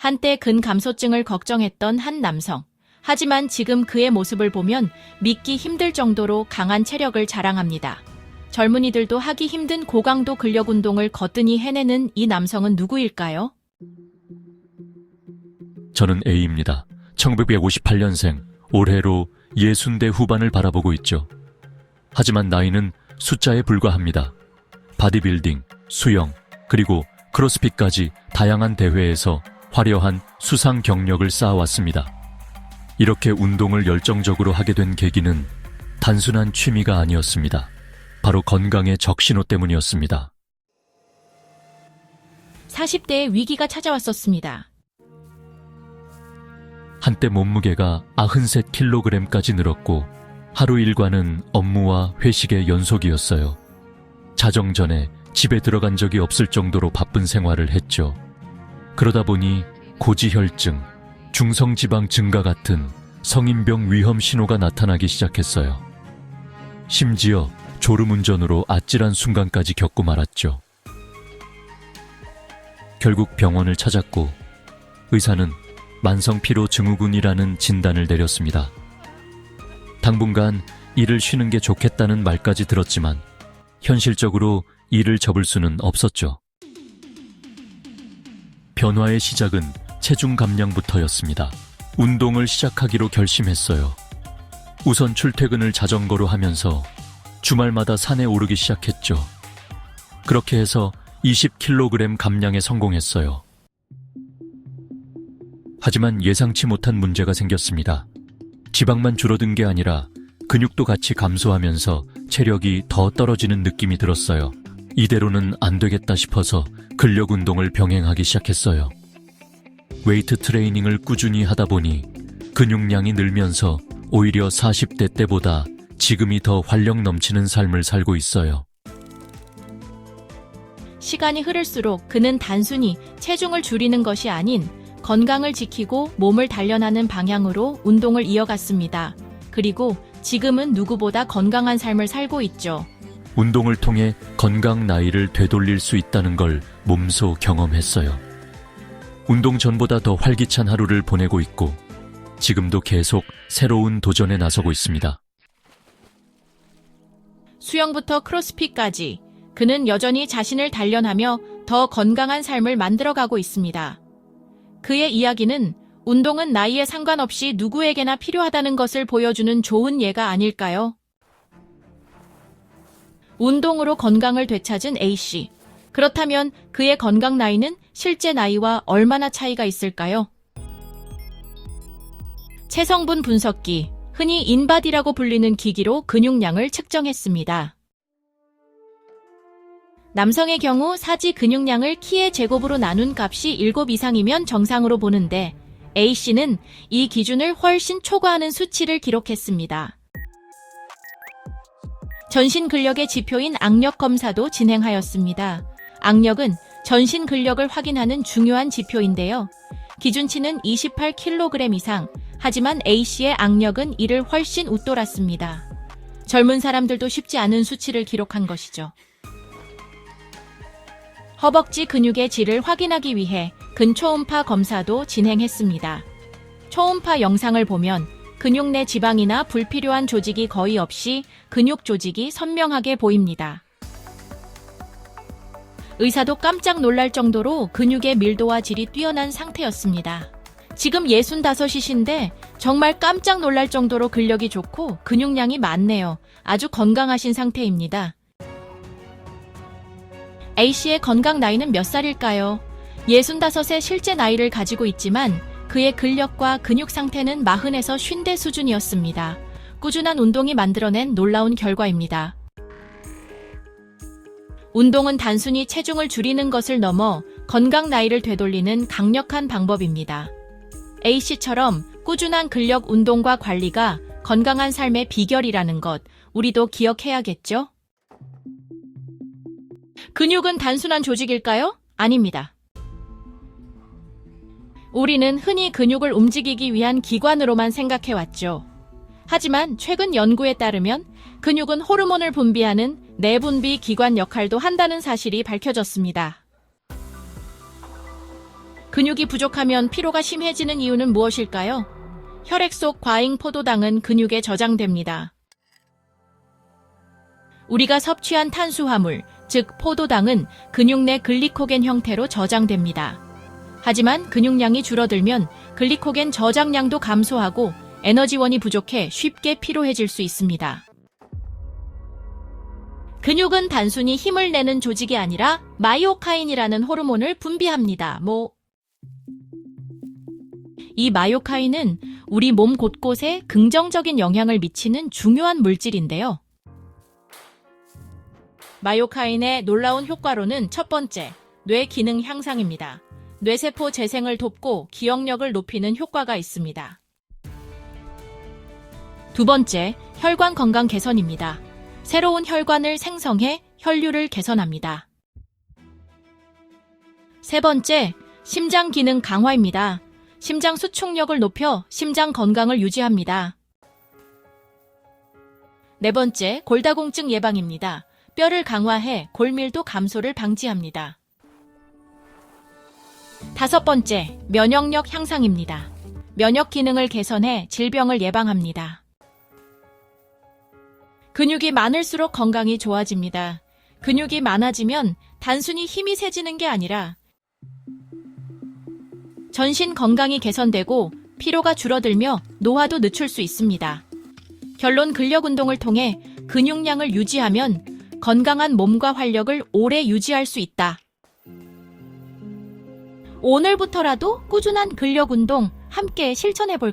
한때 근감소증을 걱정했던 한 남성. 하지만 지금 그의 모습을 보면 믿기 힘들 정도로 강한 체력을 자랑합니다. 젊은이들도 하기 힘든 고강도 근력 운동을 거뜬히 해내는 이 남성은 누구일까요? 저는 A입니다. 1958년생, 올해로 60대 후반을 바라보고 있죠. 하지만 나이는 숫자에 불과합니다. 바디빌딩, 수영, 그리고 크로스핏까지 다양한 대회에서 화려한 수상 경력을 쌓아왔습니다. 이렇게 운동을 열정적으로 하게 된 계기는 단순한 취미가 아니었습니다. 바로 건강의 적신호 때문이었습니다. 40대의 위기가 찾아왔었습니다. 한때 몸무게가 93kg까지 늘었고 하루 일과는 업무와 회식의 연속이었어요. 자정 전에 집에 들어간 적이 없을 정도로 바쁜 생활을 했죠. 그러다 보니 고지혈증, 중성지방 증가 같은 성인병 위험 신호가 나타나기 시작했어요. 심지어 졸음운전으로 아찔한 순간까지 겪고 말았죠. 결국 병원을 찾았고 의사는 만성피로증후군이라는 진단을 내렸습니다. 당분간 일을 쉬는 게 좋겠다는 말까지 들었지만 현실적으로 일을 접을 수는 없었죠. 변화의 시작은 체중 감량부터였습니다. 운동을 시작하기로 결심했어요. 우선 출퇴근을 자전거로 하면서 주말마다 산에 오르기 시작했죠. 그렇게 해서 20kg 감량에 성공했어요. 하지만 예상치 못한 문제가 생겼습니다. 지방만 줄어든 게 아니라 근육도 같이 감소하면서 체력이 더 떨어지는 느낌이 들었어요. 이대로는 안 되겠다 싶어서 근력 운동을 병행하기 시작했어요. 웨이트 트레이닝을 꾸준히 하다 보니 근육량이 늘면서 오히려 40대 때보다 지금이 더 활력 넘치는 삶을 살고 있어요. 시간이 흐를수록 그는 단순히 체중을 줄이는 것이 아닌 건강을 지키고 몸을 단련하는 방향으로 운동을 이어갔습니다. 그리고 지금은 누구보다 건강한 삶을 살고 있죠. 운동을 통해 건강 나이를 되돌릴 수 있다는 걸 몸소 경험했어요. 운동 전보다 더 활기찬 하루를 보내고 있고 지금도 계속 새로운 도전에 나서고 있습니다. 수영부터 크로스핏까지 그는 여전히 자신을 단련하며 더 건강한 삶을 만들어가고 있습니다. 그의 이야기는 운동은 나이에 상관없이 누구에게나 필요하다는 것을 보여주는 좋은 예가 아닐까요? 운동으로 건강을 되찾은 A씨. 그렇다면 그의 건강 나이는 실제 나이와 얼마나 차이가 있을까요? 체성분 분석기, 흔히 인바디라고 불리는 기기로 근육량을 측정했습니다. 남성의 경우 사지 근육량을 키의 제곱으로 나눈 값이 7 이상이면 정상으로 보는데 A씨는 이 기준을 훨씬 초과하는 수치를 기록했습니다. 전신 근력의 지표인 악력 검사도 진행하였습니다. 악력은 전신 근력을 확인하는 중요한 지표인데요. 기준치는 28kg 이상, 하지만 A씨의 악력은 이를 훨씬 웃돌았습니다. 젊은 사람들도 쉽지 않은 수치를 기록한 것이죠. 허벅지 근육의 질을 확인하기 위해 근초음파 검사도 진행했습니다. 초음파 영상을 보면 근육 내 지방이나 불필요한 조직이 거의 없이 근육 조직이 선명하게 보입니다. 의사도 깜짝 놀랄 정도로 근육의 밀도와 질이 뛰어난 상태였습니다. 지금 65이신데 정말 깜짝 놀랄 정도로 근력이 좋고 근육량이 많네요. 아주 건강하신 상태입니다. A씨의 건강 나이는 몇 살일까요? 65의 실제 나이를 가지고 있지만 그의 근력과 근육 상태는 40에서 50대 수준이었습니다. 꾸준한 운동이 만들어낸 놀라운 결과입니다. 운동은 단순히 체중을 줄이는 것을 넘어 건강 나이를 되돌리는 강력한 방법입니다. A씨처럼 꾸준한 근력 운동과 관리가 건강한 삶의 비결이라는 것, 우리도 기억해야겠죠? 근육은 단순한 조직일까요? 아닙니다. 우리는 흔히 근육을 움직이기 위한 기관으로만 생각해왔죠. 하지만 최근 연구에 따르면 근육은 호르몬을 분비하는 내분비 기관 역할도 한다는 사실이 밝혀졌습니다. 근육이 부족하면 피로가 심해지는 이유는 무엇일까요? 혈액 속 과잉 포도당은 근육에 저장됩니다. 우리가 섭취한 탄수화물, 즉 포도당은 근육 내 글리코겐 형태로 저장됩니다. 하지만 근육량이 줄어들면 글리코겐 저장량도 감소하고 에너지원이 부족해 쉽게 피로해질 수 있습니다. 근육은 단순히 힘을 내는 조직이 아니라 마이오카인이라는 호르몬을 분비합니다. 이 마이오카인은 우리 몸 곳곳에 긍정적인 영향을 미치는 중요한 물질인데요. 마이오카인의 놀라운 효과로는 첫 번째, 뇌 기능 향상입니다. 뇌세포 재생을 돕고 기억력을 높이는 효과가 있습니다. 두 번째, 혈관 건강 개선입니다. 새로운 혈관을 생성해 혈류를 개선합니다. 세 번째, 심장 기능 강화입니다. 심장 수축력을 높여 심장 건강을 유지합니다. 네 번째, 골다공증 예방입니다. 뼈를 강화해 골밀도 감소를 방지합니다. 다섯 번째, 면역력 향상입니다. 면역 기능을 개선해 질병을 예방합니다. 근육이 많을수록 건강이 좋아집니다. 근육이 많아지면 단순히 힘이 세지는 게 아니라 전신 건강이 개선되고 피로가 줄어들며 노화도 늦출 수 있습니다. 결론, 근력 운동을 통해 근육량을 유지하면 건강한 몸과 활력을 오래 유지할 수 있다. 오늘부터라도 꾸준한 근력 운동 함께 실천해 볼까요?